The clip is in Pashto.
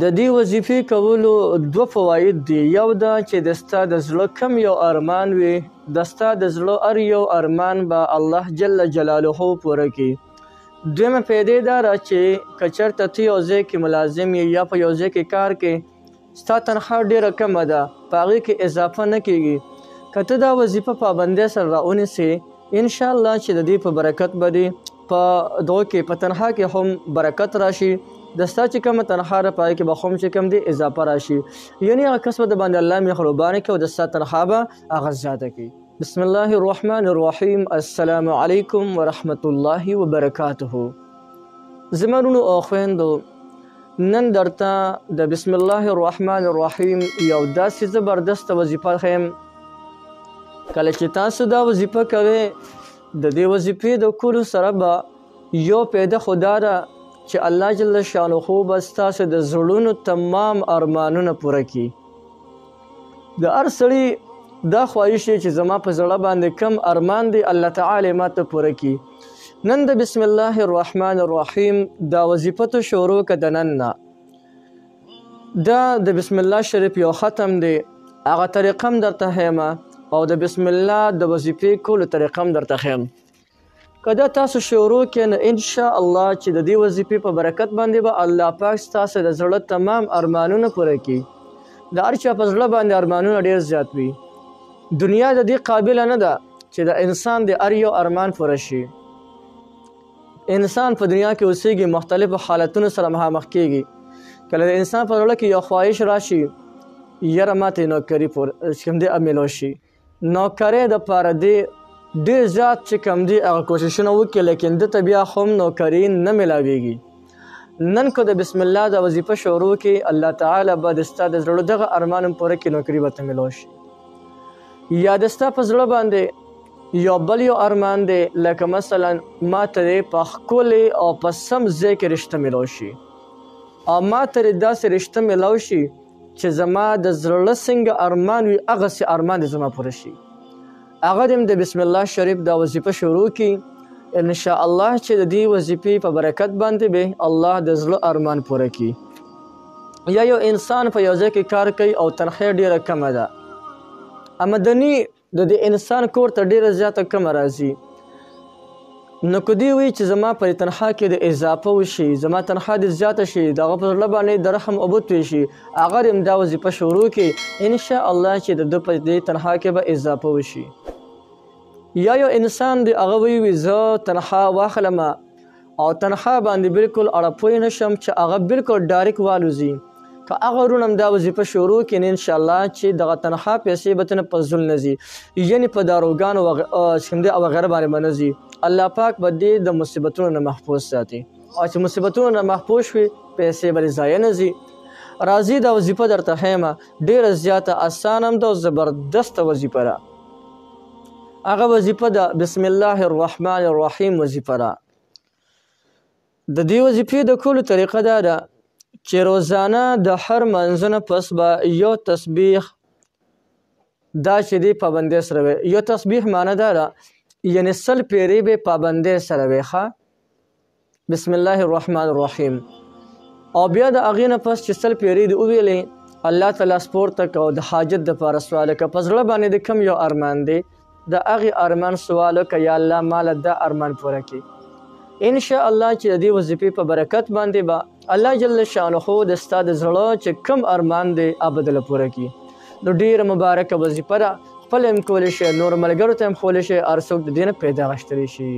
د دې وظیفې کولو دوه فواید دي. یو دا چې د ستا د زړه کم یو ارمان وي، د ستا د زړه هر یو ارمان به الله جل جلاله پوره کړي. دویمه فایده دا ده چې که چېرته ته یو ځای کې ملازم یې یا په یو ځای کې کار کې ستا تنخوا ډېره کمه ده، په هغې کې اضافه نه کېږي، که ته دا وظیفه پابندۍ سره راونیسې انشاءالله چې د دې په برکت به دې په دغه کې په تنخوا کې هم برکت راشي، د ستا چې کومه تنخوا ده په هغې کې به هم چې کوم دی اضافه راشي، یعنې هغه کس به د باندې الله مهرباني کوي او د ستا تنخوا به هغه زیاته کړي. بسم الله الرحمن الرحیم. السلام علیکم ورحمة الله وبرکاته. زما وروڼو او خویندو، نن درته د بسم الله الرحمن الرحیم یو داسې زبردسته وظیفه ښیم. کله چې تاسو دا وظیفه کوئ د دې وظیفې د کولو سره به یو پیدا خو دا ده چې الله جل شانه به ستاسو د زړونو تمام ارمانونه پوره کړي. د هر سړي دا خواهش دی چې زما په زړه باندې کم ارمان دی الله تعالی ماته پوره کړي. نن د بسم الله الرحمن الرحیم دا وظیفه ته شروع که د نن نه دا د بسم الله شریف یو ختم دی، هغه طریقه هم درته ښیم او د بسم الله د وظیفې کولو طریقه هم درته ښیم. که دا تاسو شروع کړئ نو انشاءالله چې د دې وظیفې په برکت باندې به الله پاک ستاسو د زړه تمام ارمانونه پوره کړي. د هر چا په زړه باندې ارمانونه ډېر زیات وي. دنیا د دې قابله نه ده چې د انسان د هر یو ارمان پوره شي. انسان په دنیا کې اوسېږي، مختلفو حالتونو سره مخامخ کېږي. کله د انسان په زړه کې یو خواهش راشي یاره ماته نوکري کوم دی میلاو شي، نوکرۍ دپاره دی ډېر زیات چې کوم دی هغه کوششونه وکړي، لیکن دته بیا هم نوکري نه میلاویږي. نن که د بسم الله د وظیفه شروع کړي الله تعالی به د ستا د زړه دغه ارمان هم پوره کړي، نوکري به ته میلاو شي. یا د ستا په زړه باندې یو بل یو ارمان دی، لکه مثلا ما ته په ښکلې او په سم ځای کې رشته میلاو شي، او ما ته داسې رشته میلاو شي چې زما د زړه څنګه ارمان وي هغسې ارمان دې زما پوره شي. هغه دې د بسم الله شریف دا وظیفه شروع کړي، انشاءالله چې د دې وظیفې په برکت باندې به الله د زړه ارمان پوره کړي. یا یو انسان په یو ځای کې کار کوي او تنخوا ډېره کمه ده، آمدني د دې انسان کور ته ډېره زیاته کمه راځي، نو که دوی وایي چې زما په تنخوا کې د اضافه وشي، زما تنخوا دې زیاته شي، د هغه په زړه باندې د رحم اوبه توی هغه دې دا وظیفه شروع کړي انشاءالله چې د ده په دې تنخوا کې به اضافه وشي. یا یو انسان دی هغه وایي زه تنخوا واخلم او تنخوا باندې بلکل اړه پوی نشم چې هغه بلکل ډایرکټ والوځي، که هغه ورونه هم دا وظیفه شروع کړي نو انشاءالله چې دغه تنخوا پیسې به ته نه په زول نه ځي، یعنې په داروګانو او وغیره باندې به نه ځي. الله پاک به دې د مصیبتونو نه محفوظ ساتي، او چې مصیبتونو نه محفوظ شوي پیسې به دې ضایع نه ځي. راځي دا وظیفه درته ښیم، ډېره زیاته اسانه هم ده او زبردسته وظیفه ده. هغه وظیفه ده بسم الله الرحمن الرحیم وظیفه ده. د دې وظیفې د کولو طریقه دا ده چې روزانه د هر منځه نه پس به یو تسبیح دا چې دی پابندۍ سره وي. یو تسبیح معنی دا ده یعنې 100 پیرې به پابندۍ سره وي. بسم الله الرحمن الرحیم. او بیا د هغې نه پس چې 100 پیرې دې وویلې الله تعالی سپورته که او د حاجت دپاره سوال وکړه، په زړه باندې د کوم یو ارمان دی د هغې ارمان سوال وکړه یا الله ماله دا ارمان پوره کړي. انشاءالله چې د دې وظیفې په برکت باندې به الله جل شانه د ستا د زړه چې کوم ارمان دی هغه به دله پوره کړي. نو ډېره مبارکه وظیفه ده، خپله هم کولی شئ، نور ملګرو ته هم ښولی شئ، هر څوک د دې نه پیدا غشتلی شي.